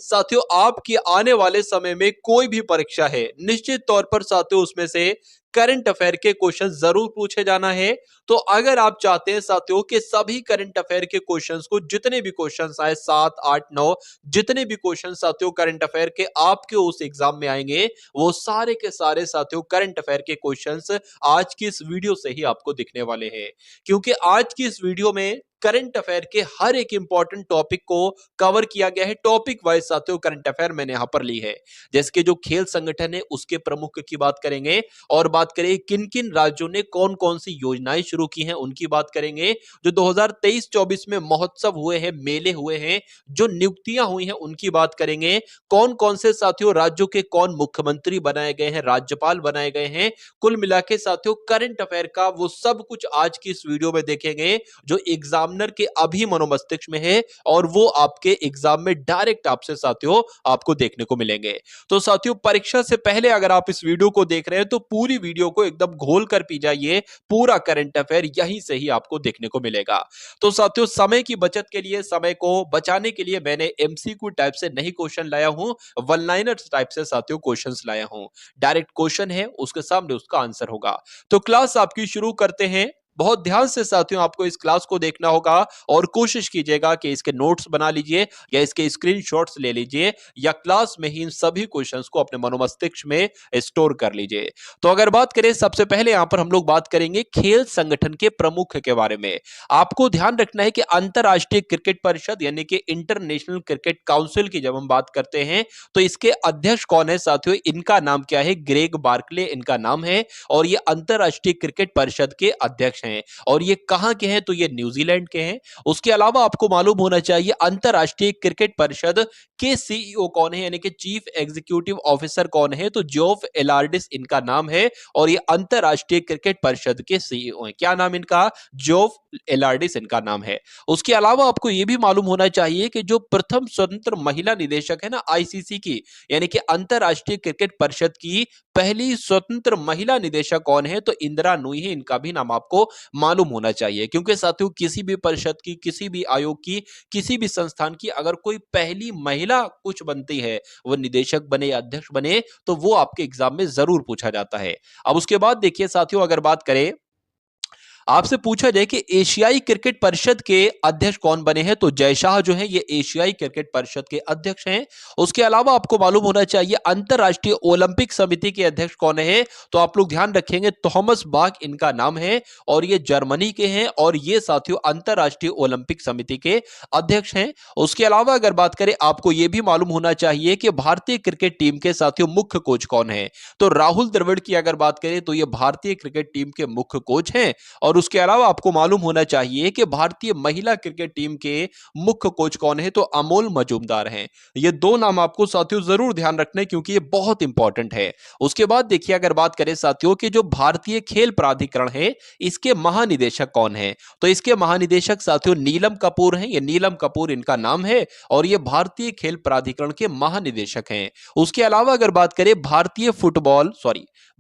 साथियों आपकी आने वाले समय में कोई भी परीक्षा है, निश्चित तौर पर साथियों उसमें से करंट अफेयर के क्वेश्चन जरूर पूछे जाना है। तो अगर आप चाहते हैं साथियों कि सभी करंट अफेयर के क्वेश्चंस को, जितने भी क्वेश्चंस आए 7, 8, 9, जितने भी क्वेश्चन साथियों करंट अफेयर के आपके उस एग्जाम में आएंगे, वो सारे के सारे साथियों करंट अफेयर के क्वेश्चंस आज की इस वीडियो से ही आपको दिखने वाले हैं। क्योंकि आज की इस वीडियो में करंट अफेयर के हर एक इंपॉर्टेंट टॉपिक को कवर किया गया है। टॉपिक वाइज साथियों करंट अफेयर मैंने यहां पर ली है। जैसे कि जो खेल संगठन है उसके प्रमुख की बात करेंगे, और बात करें किन किन राज्यों ने कौन कौन सी योजनाएं शुरू की हैं उनकी बात करेंगे। जो 2023-24 में महोत्सव हुए हैं, मेले हुए हैं, जो नियुक्तियां हुई हैं उनकी बात करेंगे। कौन कौन से साथियों राज्यों के कौन मुख्यमंत्री बनाए गए हैं, राज्यपाल बनाए गए हैं, कुल मिला के साथियों करंट अफेयर का वो सब कुछ आज की इस वीडियो में देखेंगे, जो एग्जामिनर के अभी मनोमस्तिष्क में है और वो आपके एग्जाम में डायरेक्ट आपसे साथियों आपको देखने को मिलेंगे। तो साथियों परीक्षा से पहले अगर आप इस वीडियो को देख रहे हैं तो पूरी वीडियो को एकदम घोल कर पी जाइए। पूरा करंट अफेयर यहीं से ही आपको देखने को मिलेगा। तो साथियों समय की बचत के लिए, समय को बचाने के लिए मैंने एमसीक्यू टाइप से नहीं क्वेश्चन लाया हूं, वन लाइनर टाइप से साथियों क्वेश्चंस लाया हूं। डायरेक्ट क्वेश्चन है, उसके सामने उसका आंसर होगा। तो क्लास आपकी शुरू करते हैं। बहुत ध्यान से साथियों आपको इस क्लास को देखना होगा और कोशिश कीजिएगा कि इसके नोट्स बना लीजिए या इसके स्क्रीनशॉट्स ले लीजिए या क्लास में ही इन सभी क्वेश्चंस को अपने मनोमस्तिष्क में स्टोर कर लीजिए। तो अगर बात करें, सबसे पहले यहां पर हम लोग बात करेंगे खेल संगठन के प्रमुख के बारे में। आपको ध्यान रखना है कि अंतरराष्ट्रीय क्रिकेट परिषद यानी कि इंटरनेशनल क्रिकेट काउंसिल की जब हम बात करते हैं तो इसके अध्यक्ष कौन है साथियों, इनका नाम क्या है, ग्रेग बार्कले इनका नाम है और ये अंतरराष्ट्रीय क्रिकेट परिषद के अध्यक्ष हैं। और ये कहां के हैं, तो ये न्यूजीलैंड के हैं। उसके अलावा आपको मालूम होना चाहिए अंतरराष्ट्रीय क्रिकेट परिषद के सीईओ कौन है, यानी कि चीफ एग्जीक्यूटिव ऑफिसर कौन है, तो जोफ एलार्डिस इनका नाम है और ये अंतरराष्ट्रीय क्रिकेट परिषद के सीईओ हैं। क्या नाम इनका, जोफ एलार्डिस इनका नाम है। उसके अलावा आपको यह भी मालूम होना चाहिए कि जो प्रथम स्वतंत्र महिला निदेशक है ना आईसीसी की, यानी कि अंतरराष्ट्रीय क्रिकेट परिषद की पहली स्वतंत्र महिला निदेशक कौन है, तो इंदिरा नूई है। इनका भी नाम आपको मालूम होना चाहिए, क्योंकि साथियों किसी भी परिषद की, किसी भी आयोग की, किसी भी संस्थान की अगर कोई पहली महिला कुछ बनती है, वो निदेशक बने या अध्यक्ष बने, तो वो आपके एग्जाम में जरूर पूछा जाता है। अब उसके बाद देखिए साथियों, अगर बात करें, आपसे पूछा जाए कि एशियाई क्रिकेट परिषद के अध्यक्ष कौन बने हैं, तो जय शाह जो है ये एशियाई क्रिकेट परिषद के अध्यक्ष हैं। उसके अलावा आपको मालूम होना चाहिए अंतरराष्ट्रीय ओलंपिक समिति के अध्यक्ष कौन है, तो आप लोग ध्यान रखेंगे थॉमस बाक इनका नाम है और ये जर्मनी के हैं और ये साथियों अंतरराष्ट्रीय ओलंपिक समिति के अध्यक्ष हैं। उसके अलावा अगर बात करें, आपको यह भी मालूम होना चाहिए कि भारतीय क्रिकेट टीम के साथियों मुख्य कोच कौन है, तो राहुल द्रविड़ की अगर बात करें तो ये भारतीय क्रिकेट टीम के मुख्य कोच हैं। और उसके अलावा आपको मालूम होना चाहिए कि भारतीय महिला क्रिकेट टीम के मुख्य कोच कौन है, तो अमोल मजूमदार हैं। ये दो नाम आपको साथियों जरूर ध्यान रखने, क्योंकि ये बहुत इंपॉर्टेंट है। उसके बाद देखिए, अगर बात करें साथियों कि जो भारतीय खेल प्राधिकरण है, इसके महानिदेशक कौन है, तो इसके महानिदेशक साथियों नीलम कपूर हैं। ये नीलम कपूर इनका नाम है और ये भारतीय खेल प्राधिकरण के महानिदेशक हैं। उसके अलावा अगर बात करें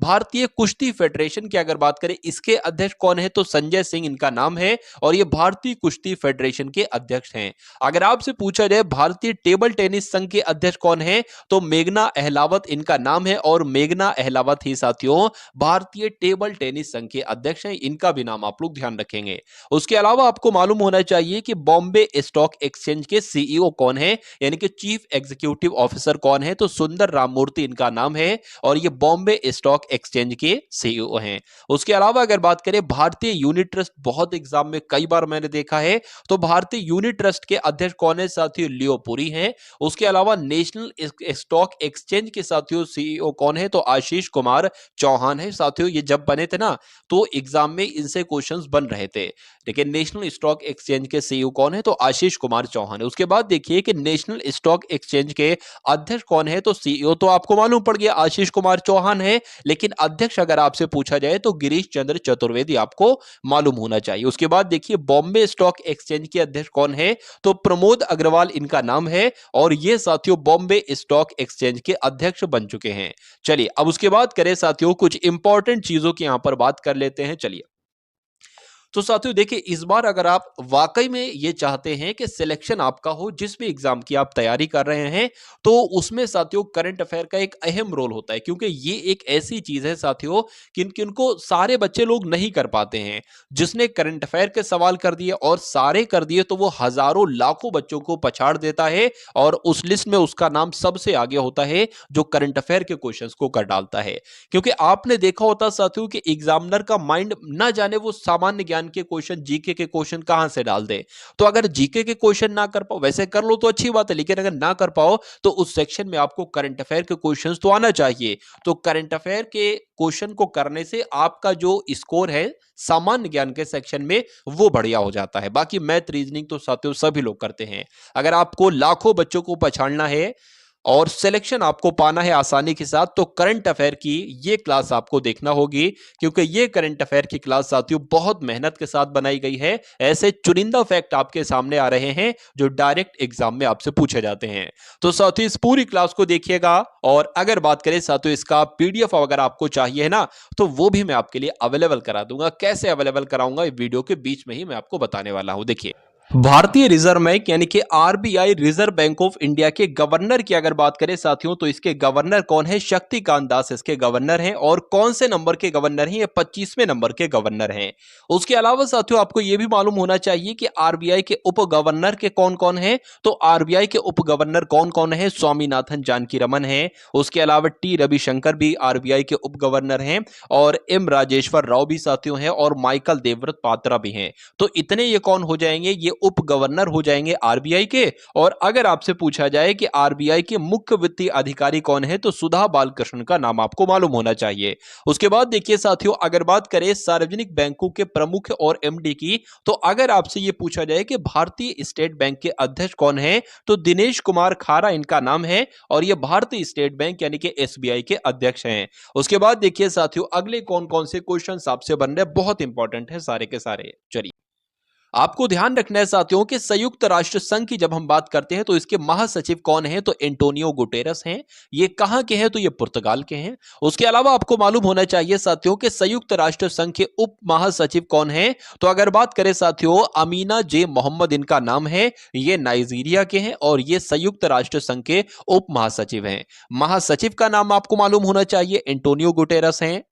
भारतीय कुश्ती फेडरेशन की अगर बात करें, इसके अध्यक्ष कौन है, तो संजय सिंह इनका नाम है और ये भारतीय कुश्ती फेडरेशन के अध्यक्ष हैं। अगर आपसे पूछा जाए भारतीय टेबल टेनिस संघ के अध्यक्ष कौन है, तो मेघना अहलावत इनका नाम है और मेघना अहलावत ही साथियों भारतीय टेबल टेनिस संघ के अध्यक्ष हैं। इनका भी नाम आप लोग ध्यान रखेंगे। उसके अलावा आपको मालूम होना चाहिए कि बॉम्बे स्टॉक एक्सचेंज के सीईओ कौन है, यानी कि चीफ एग्जीक्यूटिव ऑफिसर कौन है, तो सुंदर राममूर्ति इनका नाम है और ये बॉम्बे स्टॉक एक्सचेंज के सीईओ हैं। उसके अलावा अगर बात करें भारतीय यूनिट ट्रस्ट, बहुत एग्जाम में कई बार मैंने देखा है, तो भारतीय यूनिट ट्रस्ट के अध्यक्ष कौन है साथियों, लियो पुरी हैं। उसके अलावा नेशनल स्टॉक एक्सचेंज के साथियों सीईओ कौन है, तो आशीष कुमार चौहान है। साथियों ये जब बने थे ना, तो एग्जाम में इनसे क्वेश्चंस बन रहे थे, लेकिन नेशनल स्टॉक एक्सचेंज के सीईओ कौन है, तो आशीष कुमार चौहान है। उसके बाद देखिए कि नेशनल स्टॉक एक्सचेंज के अध्यक्ष कौन है, तो सीईओ तो आपको मालूम पड़ गया आशीष कुमार चौहान है, लेकिन अध्यक्ष अगर आपसे पूछा जाए तो गिरीश चंद्र चतुर्वेदी आपको मालूम होना चाहिए। उसके बाद देखिए बॉम्बे स्टॉक एक्सचेंज के अध्यक्ष कौन है, तो प्रमोद अग्रवाल इनका नाम है और ये साथियों बॉम्बे स्टॉक एक्सचेंज के अध्यक्ष बन चुके हैं। चलिए अब उसके बाद करें साथियों कुछ इंपॉर्टेंट चीजों की यहां पर बात कर लेते हैं। चलिए तो साथियों देखिए, इस बार अगर आप वाकई में ये चाहते हैं कि सिलेक्शन आपका हो, जिस भी एग्जाम की आप तैयारी कर रहे हैं, तो उसमें साथियों करंट अफेयर का एक अहम रोल होता है, क्योंकि ये एक ऐसी चीज है साथियों किनको सारे बच्चे लोग नहीं कर पाते हैं। जिसने करंट अफेयर के सवाल कर दिए और सारे कर दिए, तो वो हजारों लाखों बच्चों को पछाड़ देता है और उस लिस्ट में उसका नाम सबसे आगे होता है, जो करंट अफेयर के क्वेश्चंस को कर डालता है। क्योंकि आपने देखा होता साथियों कि एग्जामिनर का माइंड ना जाने वो सामान्य ज्ञान के क्वेश्चन, जीके के क्वेश्चन कहां से डाल दे। तो अगर जीके के क्वेश्चन ना कर पाओ, वैसे कर लो तो अच्छी बात है, लेकिन अगर ना कर पाओ तो उस सेक्शन में आपको करंट अफेयर के क्वेश्चंस तो आना चाहिए। तो करंट अफेयर के क्वेश्चन को करने से आपका जो स्कोर है सामान्य ज्ञान के सेक्शन में, वो बढ़िया हो जाता है। बाकी मैथ रीजनिंग तो साथियों सभी लोग करते हैं। अगर आपको लाखों बच्चों को पछाड़ना है और सिलेक्शन आपको पाना है आसानी के साथ, तो करंट अफेयर की ये क्लास आपको देखना होगी, क्योंकि ये करंट अफेयर की क्लास साथियों बहुत मेहनत के साथ बनाई गई है। ऐसे चुनिंदा फैक्ट आपके सामने आ रहे हैं जो डायरेक्ट एग्जाम में आपसे पूछे जाते हैं। तो साथियों इस पूरी क्लास को देखिएगा, और अगर बात करें साथियों इसका पीडीएफ अगर आपको चाहिए ना, तो वो भी मैं आपके लिए अवेलेबल करा दूंगा। कैसे अवेलेबल कराऊंगा, वीडियो के बीच में ही मैं आपको बताने वाला हूं। देखिए, भारतीय रिजर्व बैंक यानी कि RBI, reserve bank of India के गवर्नर की अगर बात करें साथियों, तो इसके गवर्नर कौन है? शक्तिकांत दास इसके गवर्नर हैं। और कौन से नंबर के गवर्नर हैं? ये 25वें नंबर के गवर्नर हैं। उसके अलावा साथियों आपको यह भी मालूम होना चाहिए कि आरबीआई के उप गवर्नर के कौन कौन हैं। तो आरबीआई के उप गवर्नर कौन कौन है? स्वामीनाथन जानकी रमन है। उसके अलावा टी रविशंकर भी आरबीआई के उप गवर्नर हैं, और एम राजेश्वर राव भी साथियों हैं, और माइकल देवव्रत पात्रा भी हैं। तो इतने ये कौन हो जाएंगे? ये उप गवर्नर हो जाएंगे आरबीआई के। और अगर आपसे पूछा जाए कि आरबीआई के मुख्य वित्तीय अधिकारी कौन है, तो सुधा बालकृष्णन का नाम आपको मालूम होना चाहिए। उसके बाद देखिए साथियों, अगर बात करें सार्वजनिक बैंकों के प्रमुख और एमडी की, तो अगर आपसे यह पूछा जाए कि भारतीय स्टेट बैंक के अध्यक्ष कौन है, तो दिनेश कुमार खारा इनका नाम है, और यह भारतीय स्टेट बैंक यानी कि एसबीआई के अध्यक्ष हैं। उसके बाद देखिए साथियों, अगले कौन कौन से क्वेश्चन आपसे बन रहे हैं, बहुत इंपॉर्टेंट है सारे के सारे। चलिए, आपको ध्यान रखना है साथियों कि संयुक्त राष्ट्र संघ की जब हम बात करते हैं, तो इसके महासचिव कौन है? तो एंटोनियो गुटेरस हैं। ये कहां के हैं? तो ये पुर्तगाल के हैं। उसके अलावा आपको मालूम होना चाहिए साथियों कि संयुक्त राष्ट्र संघ के उप महासचिव कौन है? तो अगर बात करें साथियों, अमीना जे मोहम्मद इनका नाम है। ये नाइजीरिया के हैं, और ये संयुक्त राष्ट्र संघ के उप महासचिव हैं। महासचिव का नाम आपको मालूम होना चाहिए, एंटोनियो गुटेरस हैं।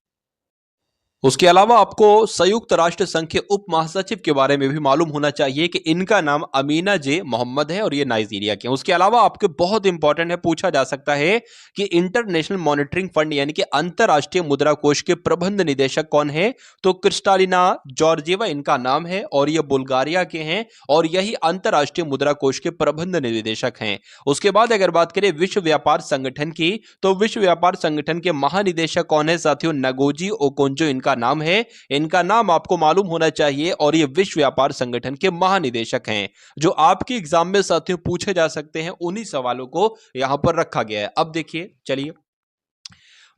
उसके अलावा आपको संयुक्त राष्ट्र संघ के उप महासचिव के बारे में भी मालूम होना चाहिए कि इनका नाम अमीना जे मोहम्मद है, और ये नाइजीरिया के हैं। उसके अलावा आपके बहुत इंपॉर्टेंट है, पूछा जा सकता है कि इंटरनेशनल मॉनिटरिंग फंड यानी कि अंतरराष्ट्रीय मुद्रा कोष के प्रबंध निदेशक कौन है? तो क्रिस्टालिना जॉर्जिवा इनका नाम है, और ये बुल्गारिया के हैं, और यही अंतरराष्ट्रीय मुद्रा कोष के प्रबंध निदेशक हैं। उसके बाद अगर बात करें विश्व व्यापार संगठन की, तो विश्व व्यापार संगठन के महानिदेशक कौन है साथियों? नगोजी ओकोंजो इनका नाम है। इनका नाम आपको मालूम होना चाहिए, और ये विश्व व्यापार संगठन के महानिदेशक हैं, जो आपके एग्जाम में साथियों पूछे जा सकते हैं। उन्हीं सवालों को यहां पर रखा गया है। अब देखिए, चलिए,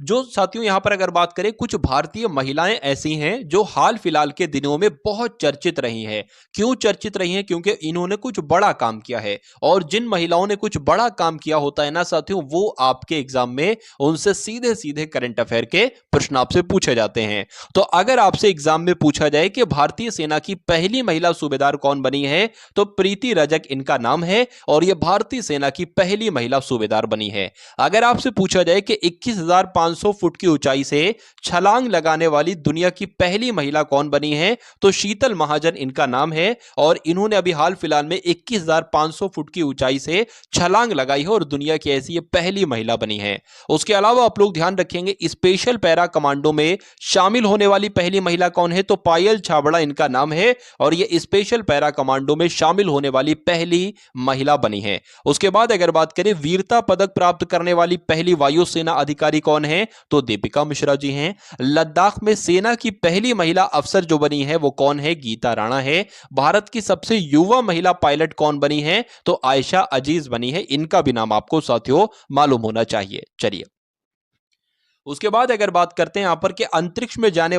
जो साथियों यहां पर अगर बात करें, कुछ भारतीय महिलाएं ऐसी हैं जो हाल फिलहाल के दिनों में बहुत चर्चित रही हैं। क्यों चर्चित रही हैं? क्योंकि इन्होंने कुछ बड़ा काम किया है, और जिन महिलाओं ने कुछ बड़ा काम किया होता है ना साथियों, वो आपके एग्जाम में उनसे सीधे सीधे करंट अफेयर के प्रश्न आपसे पूछे जाते हैं। तो अगर आपसे एग्जाम में पूछा जाए कि भारतीय सेना की पहली महिला सूबेदार कौन बनी है, तो प्रीति रजक इनका नाम है, और यह भारतीय सेना की पहली महिला सूबेदार बनी है। अगर आपसे पूछा जाए कि 21,500 फुट की ऊंचाई से छलांग लगाने वाली दुनिया की पहली महिला कौन बनी है, तो शीतल महाजन इनका नाम है, और इन्होंने अभी हाल फिलहाल में 21,500 फुट की ऊंचाई से छलांग लगाई है, और दुनिया की ऐसी ये पहली महिला बनी है। उसके अलावा आप लोग ध्यान रखेंगे, स्पेशल पैरा कमांडो में शामिल होने वाली पहली महिला कौन है? तो पायल छाबड़ा इनका नाम है, और ये स्पेशल पैरा कमांडो में शामिल होने वाली पहली महिला बनी है। उसके बाद अगर बात करें, वीरता पदक प्राप्त करने वाली पहली वायुसेना अधिकारी कौन है? तो दीपिका मिश्रा जी हैं। लद्दाख में सेना की पहली महिला अफसर जो बनी है वो कौन है? गीता राणा है। भारत की सबसे युवा महिला पायलट कौन बनी है? तो आयशा अजीज बनी है। इनका भी नाम आपको साथियों मालूम होना चाहिए। चलिए, उसके बाद अगर बात करते हैं यहां पर कि अंतरिक्ष में जाने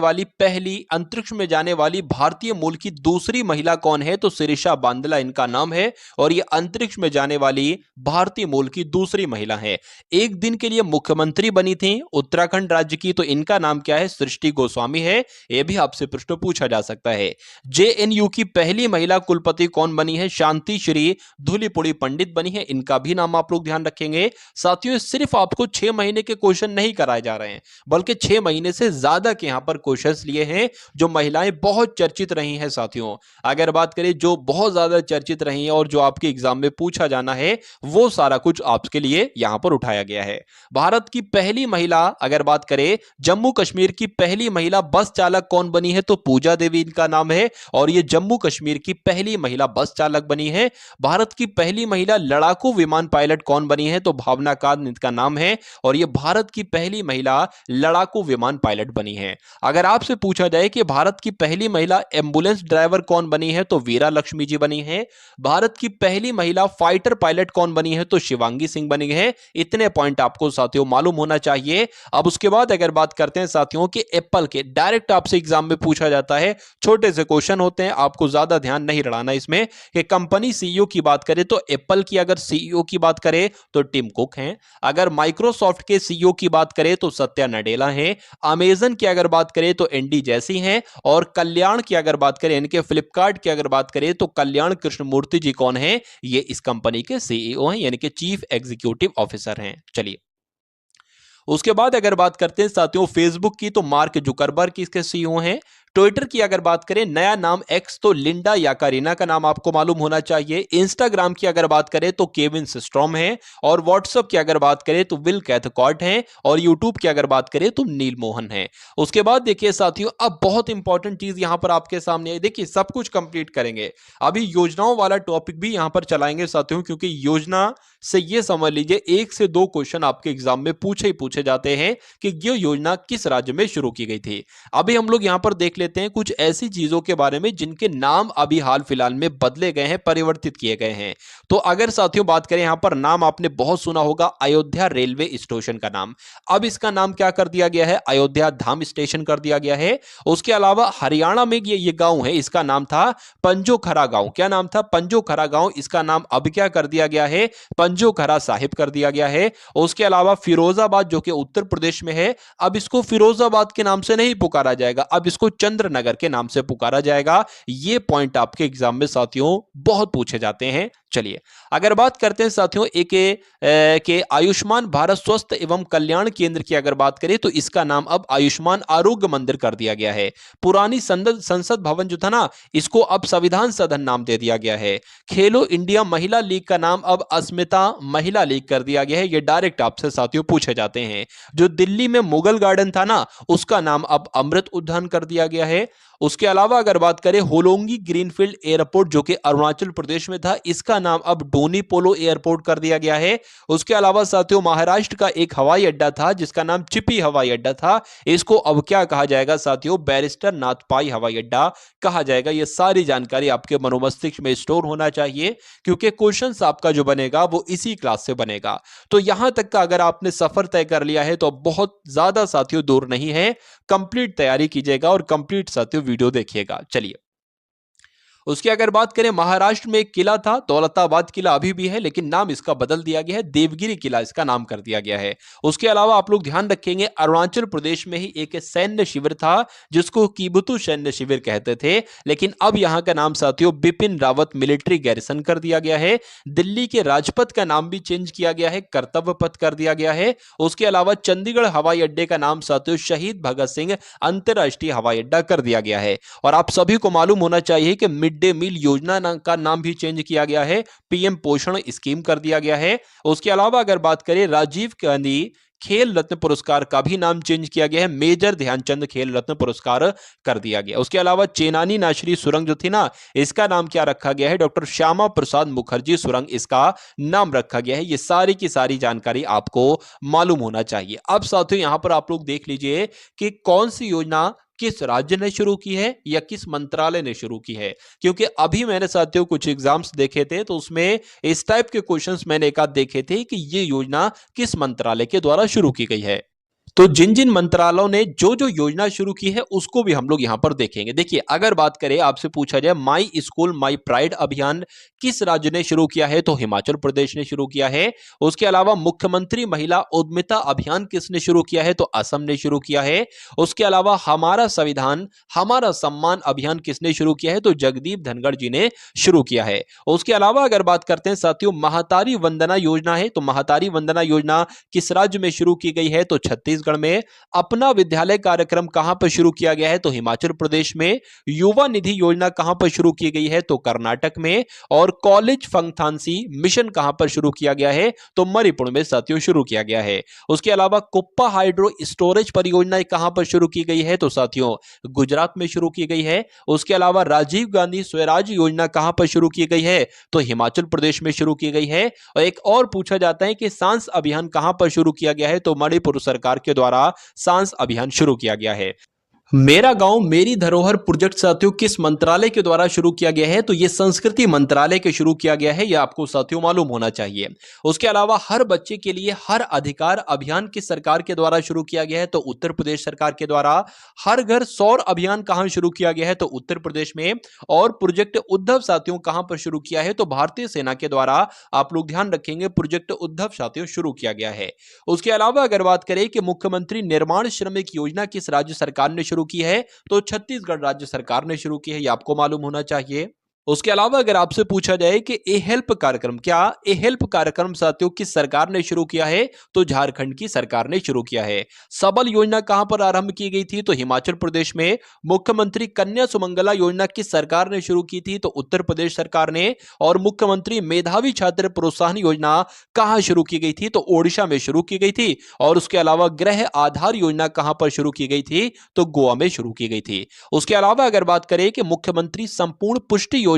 वाली भारतीय मूल की दूसरी महिला कौन है, तो शिरीषा बांदला इनका नाम है और ये अंतरिक्ष में जाने वाली भारतीय मूल की दूसरी महिला है। एक दिन के लिए मुख्यमंत्री बनी थी उत्तराखंड राज्य की, तो इनका नाम क्या है, सृष्टि गोस्वामी है। यह भी आपसे प्रश्न पूछा जा सकता है। जेएनयू की पहली महिला कुलपति कौन बनी है, शांति श्री धूलीपुड़ी पंडित बनी है। इनका भी नाम आप लोग ध्यान रखेंगे। साथियों सिर्फ आपको 6 महीने के क्वेश्चन नहीं कराए जा रहे हैं, बल्कि 6 महीने से ज्यादा के यहां पर क्वेश्चंस लिए हैं जो महिलाएं बहुत चर्चित रही हैं। साथियों अगर बात करें जो बहुत ज्यादा चर्चित रही हैं और जो आपके एग्जाम में पूछा जाना है, वो सारा कुछ आपके लिए यहां पर उठाया गया है। भारत की पहली महिला, अगर बात करें जम्मू कश्मीर की पहली महिला बस चालक कौन बनी है, तो पूजा देवी इनका नाम है और ये जम्मू कश्मीर की पहली महिला बस चालक बनी है। भारत की पहली महिला लड़ाकू विमान पायलट कौन बनी है, तो भावना कांत इनका नाम है और ये भारत की पहली महिला लड़ाकू विमान पायलट बनी है। अगर आपसे पूछा जाए कि भारत की पहली महिला एम्बुलेंस ड्राइवर कौन बनी है, तो वीरा लक्ष्मी जी बनी है। भारत की पहली महिला फाइटर पायलट कौन बनी है, तो शिवांगी सिंह बनी है। इतने पॉइंट आपको साथियों मालूम होना चाहिए। अब उसके बाद अगर बात करते हैं साथियों कि एप्पल के, डायरेक्ट आपसे एग्जाम में पूछा जाता है, छोटे से क्वेश्चन होते हैं, आपको ज्यादा ध्यान नहीं रड़ाना इसमें, कि कंपनी सीईओ की बात करें तो एप्पल की अगर सीईओ की बात करें तो टिम कुक हैं। अगर माइक्रोसॉफ्ट के सीईओ की बात करें तो सत्या नडेला हैं। अमेजन की अगर बात करें तो एंडी जैसी हैं और कल्याण की अगर बात करें, इनके फ्लिपकार्ट की अगर बात करें तो कल्याण कृष्णमूर्ति जी कौन है, ये इस कंपनी के सीईओ हैं, यानी कि चीफ एग्जीक्यूटिव ऑफिसर हैं। चलिए उसके बाद अगर बात करते हैं साथियों फेसबुक की, तो मार्क जुकरबर्ग इसके सीईओ हैं। ट्विटर की अगर बात करें नया नाम एक्स, तो लिंडा याकारिना का नाम आपको मालूम होना चाहिए। इंस्टाग्राम की अगर बात करें तो केविन सिस्ट्रॉम है और व्हाट्सएप की अगर बात करें तो विल कैथकॉर्ट है और यूट्यूब की अगर बात करें तो नील मोहन है। उसके बाद देखिए साथियों अब बहुत इंपॉर्टेंट चीज यहां पर आपके सामने है। देखिए सब कुछ कंप्लीट करेंगे, अभी योजनाओं वाला टॉपिक भी यहां पर चलाएंगे साथियों, क्योंकि योजना से ये समझ लीजिए 1 से 2 क्वेश्चन आपके एग्जाम में पूछे जाते हैं कि ये योजना किस राज्य में शुरू की गई थी। अभी हम लोग यहां पर देख लेते हैं कुछ ऐसी चीजों के बारे में जिनके नाम अभी हाल फिलहाल में बदले गए हैं, परिवर्तित किए गए हैं। तो अगर साथियों बात करें यहां पर नाम आपने बहुत सुना होगा, अयोध्या रेलवे स्टेशन का नाम, अब इसका नाम क्या कर दिया गया है, अयोध्या धाम स्टेशन कर दिया गया है। उसके अलावा हरियाणा में ये गांव है, इसका नाम था पंजोखरा गांव। क्या नाम था, पंजोखरा गांव। इसका नाम अब क्या कर दिया गया है, पंजोखरा साहिब कर दिया गया है। उसके अलावा फिरोजाबाद जो कि उत्तर प्रदेश में है, अब इसको फिरोजाबाद के नाम से नहीं पुकारा जाएगा, अब इसको चंद्रनगर के नाम से पुकारा जाएगा। ये पॉइंट आपके एग्जाम में साथियों बहुत पूछे जाते हैं। चलिए अगर बात करते हैं साथियों के आयुष्मान भारत स्वास्थ्य एवं कल्याण केंद्र की अगर बात करें तो इसका नाम अब आयुष्मान आरोग्य मंदिर कर दिया गया है। पुरानी संसद भवन जो था ना, इसको अब संविधान सदन नाम दे दिया गया है। खेलो इंडिया महिला लीग का नाम अब अस्मिता महिला लीग कर दिया गया है। ये डायरेक्ट आपसे साथियों पूछे जाते हैं। जो दिल्ली में मुगल गार्डन था ना, उसका नाम अब अमृत उद्यान कर दिया गया है। उसके अलावा अगर बात करें होलोंगी ग्रीनफील्ड एयरपोर्ट जो कि अरुणाचल प्रदेश में था, इसका नाम अब डोनी पोलो एयरपोर्ट कर दिया गया है। उसके अलावा साथियों महाराष्ट्र का एक हवाई अड्डा था जिसका नाम चिपी हवाई अड्डा था, इसको अब क्या कहा जाएगा साथियों, बैरिस्टर नाथपाई हवाई अड्डा कहा जाएगा। यह सारी जानकारी आपके मनोमस्तिष्क में स्टोर होना चाहिए, क्योंकि क्वेश्चंस आपका जो बनेगा वो इसी क्लास से बनेगा। तो यहां तक का अगर आपने सफर तय कर लिया है तो बहुत ज्यादा साथियों दूर नहीं है, कंप्लीट तैयारी कीजिएगा और कंप्लीट साथियों वीडियो देखिएगा। चलिए उसकी अगर बात करें, महाराष्ट्र में एक किला था, दौलताबाद किला अभी भी है, लेकिन नाम इसका बदल दिया गया है, देवगिरी किला इसका नाम कर दिया गया है। उसके अलावा आप लोग ध्यान रखेंगे अरुणाचल प्रदेश में ही एक सैन्य शिविर था जिसको कीबुतु सैन्य शिविर कहते थे, लेकिन अब यहां का नाम साथियों बिपिन रावत मिलिट्री गैरिसन कर दिया गया है। दिल्ली के राजपथ का नाम भी चेंज किया गया है, कर्तव्य पथ कर दिया गया है। उसके अलावा चंडीगढ़ हवाई अड्डे का नाम साथियों शहीद भगत सिंह अंतरराष्ट्रीय हवाई अड्डा कर दिया गया है। और आप सभी को मालूम होना चाहिए कि मिड डे मील योजना का नाम भी चेंज किया गया है, पीएम पोषण स्कीम कर दिया गया है। उसके अलावा अगर बात करें राजीव गांधी खेल रत्न पुरस्कार का भी नाम चेंज किया गया है, मेजर ध्यानचंद खेल रत्न पुरस्कार कर दिया गया। उसके अलावा चेनानी नाशरी सुरंग जो थी ना, इसका नाम क्या रखा गया है, डॉक्टर श्यामा प्रसाद मुखर्जी सुरंग इसका नाम रखा गया है। ये सारी की सारी जानकारी आपको मालूम होना चाहिए। अब साथियों यहां पर आप लोग देख लीजिए कि कौन सी योजना किस राज्य ने शुरू की है या किस मंत्रालय ने शुरू की है, क्योंकि अभी मैंने साथियों कुछ एग्जाम्स देखे थे तो उसमें इस टाइप के क्वेश्चंस मैंने एक आध देखे थे कि ये योजना किस मंत्रालय के द्वारा शुरू की गई है। तो जिन जिन मंत्रालयों ने जो जो योजना शुरू की है उसको भी हम लोग यहां पर देखेंगे। देखिए, अगर बात करें, आपसे पूछा जाए माई स्कूल माई प्राइड अभियान किस राज्य ने शुरू किया है, तो हिमाचल प्रदेश ने शुरू किया है। उसके अलावा मुख्यमंत्री महिला उद्यमिता अभियान किसने शुरू किया है, तो असम ने शुरू किया है। उसके अलावा हमारा संविधान हमारा सम्मान अभियान किसने शुरू किया है, तो जगदीप धनखड़ जी ने शुरू किया है। उसके अलावा अगर बात करते हैं साथियों, महतारी वंदना योजना है, तो महतारी वंदना योजना किस राज्य में शुरू की गई है, तो छत्तीसगढ़ में। अपना विद्यालय कार्यक्रम कहां पर शुरू किया गया है, तो हिमाचल प्रदेश में। युवा निधि योजना कहां पर शुरू की गई है, तो कर्नाटक में। और कॉलेज फंगथानसी मिशन कहां पर शुरू किया गया है, तो मणिपुर में साथियों शुरू किया गया है। उसके अलावा कुप्पा हाइड्रो स्टोरेज परियोजना कहां पर शुरू की गई है, तो साथियों गुजरात में शुरू की गई है। उसके अलावा राजीव गांधी स्वराज योजना कहां पर शुरू की गई है, तो हिमाचल प्रदेश में शुरू की गई है। और एक और पूछा जाता है कि सांस अभियान कहां पर शुरू किया गया है, तो मणिपुर सरकार के द्वारा सांस अभियान शुरू किया गया है। मेरा गांव मेरी धरोहर प्रोजेक्ट साथियों किस मंत्रालय के द्वारा शुरू किया गया है, तो यह संस्कृति मंत्रालय के शुरू किया गया है, यह आपको साथियों मालूम होना चाहिए। उसके अलावा हर बच्चे के लिए हर अधिकार अभियान किस सरकार के द्वारा शुरू किया गया है, तो उत्तर प्रदेश सरकार के द्वारा। हर घर सौर अभियान कहां शुरू किया गया है, तो उत्तर प्रदेश में। और प्रोजेक्ट उद्धव साथियों कहां पर शुरू किया है, तो भारतीय सेना के द्वारा। आप लोग ध्यान रखेंगे, प्रोजेक्ट उद्धव साथियों शुरू किया गया है। उसके अलावा अगर बात करें कि मुख्यमंत्री निर्माण श्रमिक योजना किस राज्य सरकार ने शुरू की है, तो छत्तीसगढ़ राज्य सरकार ने शुरू की है, यह आपको मालूम होना चाहिए। उसके अलावा अगर आपसे पूछा जाए कि ए हेल्प कार्यक्रम, क्या ए हेल्प कार्यक्रम साथियों किस सरकार ने शुरू किया है, तो झारखंड की सरकार ने शुरू किया है। सबल योजना कहां पर आरंभ की गई थी, तो हिमाचल प्रदेश में। मुख्यमंत्री कन्या सुमंगला योजना किस सरकार ने शुरू की थी, तो उत्तर प्रदेश सरकार ने। और मुख्यमंत्री मेधावी छात्र प्रोत्साहन योजना कहां शुरू की गई थी, तो ओडिशा में शुरू की गई थी। और उसके अलावा गृह आधार योजना कहां पर शुरू की गई थी, तो गोवा में शुरू की गई थी। उसके अलावा अगर बात करें कि मुख्यमंत्री संपूर्ण पुष्टि योजना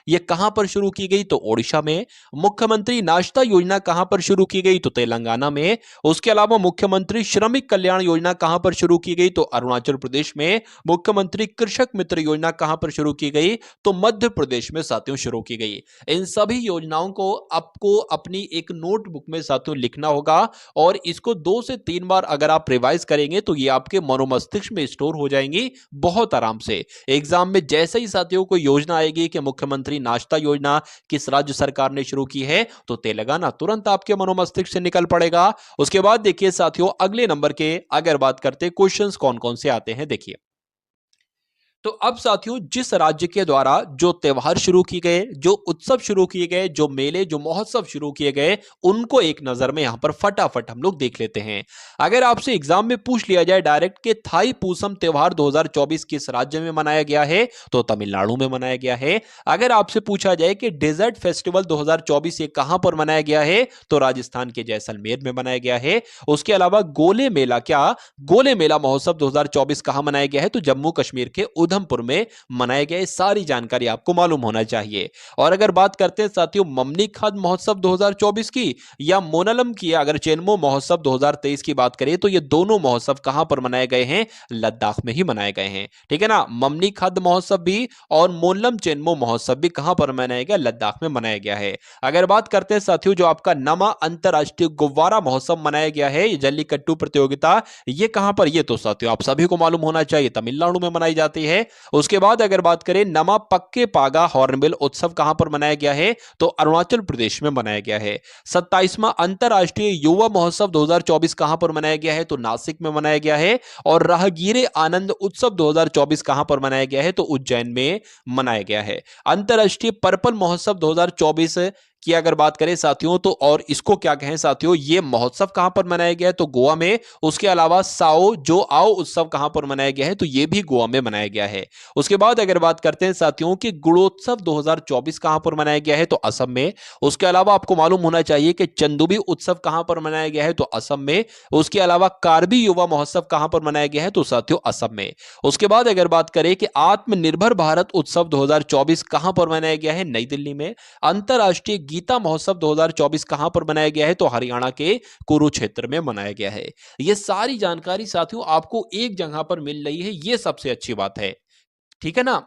यह कहां पर शुरू की गई, तो ओडिशा में। मुख्यमंत्री नाश्ता योजना कहां पर शुरू की गई, तो तेलंगाना में। उसके अलावा मुख्यमंत्री श्रमिक कल्याण योजना कहां पर शुरू की गई, तो अरुणाचल प्रदेश में। मुख्यमंत्री कृषक मित्र योजना कहां पर शुरू की गई, तो मध्य प्रदेश में साथियों शुरू की गई। इन सभी योजनाओं को आपको अपनी एक नोटबुक में साथियों लिखना होगा, और इसको 2 से 3 बार अगर आप रिवाइज करेंगे तो ये आपके मनोमस्तिष्क में स्टोर हो जाएंगी बहुत आराम से। एग्जाम में जैसे ही साथियों को योजना आएगी कि मुख्यमंत्री नाश्ता योजना किस राज्य सरकार ने शुरू की है, तो तेलंगाना, तुरंत आपके मनोमस्तिष्क से निकल पड़ेगा। उसके बाद देखिए साथियों, अगले नंबर के अगर बात करते क्वेश्चंस कौन कौन से आते हैं, देखिए। तो अब साथियों, जिस राज्य के द्वारा जो त्योहार शुरू किए गए, जो उत्सव शुरू किए गए, जो मेले जो महोत्सव शुरू किए गए, उनको एक नजर में यहां पर फटाफट हम लोग देख लेते हैं। अगर आपसे एग्जाम में पूछ लिया जाए डायरेक्ट कि थाई पूसम त्योहार 2024 किस राज्य में मनाया गया है, तो तमिलनाडु में मनाया गया है। अगर आपसे पूछा जाए कि डेजर्ट फेस्टिवल 2024 ये कहां पर मनाया गया है, तो राजस्थान के जैसलमेर में मनाया गया है। उसके अलावा गोले मेला, क्या गोले मेला महोत्सव 2024 कहां मनाया गया है, तो जम्मू कश्मीर के उधमपुर में मनाया गया। सारी जानकारी आपको मालूम होना चाहिए। और अगर बात करते हैं साथियों ममनी खाद महोत्सव 2024 की, या मोनलम की, अगर चेनमो महोत्सव 2023 की बात करें, तो ये दोनों महोत्सव कहां पर मनाए गए हैं, लद्दाख में ही मनाए गए हैं। ठीक है ना, ममनी खाद महोत्सव भी और मोनलम चेनमो महोत्सव भी कहां पर मनाया गया, लद्दाख में मनाया गया है। अगर बात करते हैं साथियों जो आपका नमा अंतरराष्ट्रीय गुब्बारा महोत्सव मनाया गया है, जल्लीकट्टू प्रतियोगिता, ये कहां पर, ये तो साथियों आप सभी को मालूम होना चाहिए, तमिलनाडु में मनाई जाती है। उसके बाद अगर बात करें नमा पक्के पागा हॉर्नबिल उत्सव कहां पर मनाया गया है, तो अरुणाचल प्रदेश में मनाया गया है। 27वां अंतरराष्ट्रीय युवा महोत्सव 2024 कहां पर मनाया गया है, तो नासिक में मनाया गया है। और राहगीरे आनंद उत्सव 2024 कहां पर मनाया गया है, तो उज्जैन में मनाया गया है। अंतरराष्ट्रीय पर्पल महोत्सव 2024 की अगर बात करें साथियों, तो और इसको क्या कहें साथियों, ये महोत्सव कहां पर मनाया गया है, तो गोवा में। उसके अलावा साओ जो आओ उत्सव कहां पर मनाया गया है, तो ये भी गोवा में मनाया गया है। उसके बाद अगर बात करते हैं साथियों कि गुणोत्सव 2024 कहां पर मनाया गया है, तो असम में। उसके अलावा आपको मालूम होना चाहिए कि चंदुबी उत्सव कहां पर मनाया गया है, तो असम में। उसके अलावा कार्बी युवा महोत्सव कहां पर मनाया गया है, तो साथियों असम में। उसके बाद अगर बात करें कि आत्मनिर्भर भारत उत्सव 2024 कहां पर मनाया गया है, नई दिल्ली में। अंतरराष्ट्रीय गीता महोत्सव 2024 कहां पर मनाया गया है, तो हरियाणा के कुरुक्षेत्र में मनाया गया है। यह सारी जानकारी साथियों आपको एक जगह पर मिल रही है, यह सबसे अच्छी बात है। ठीक है ना।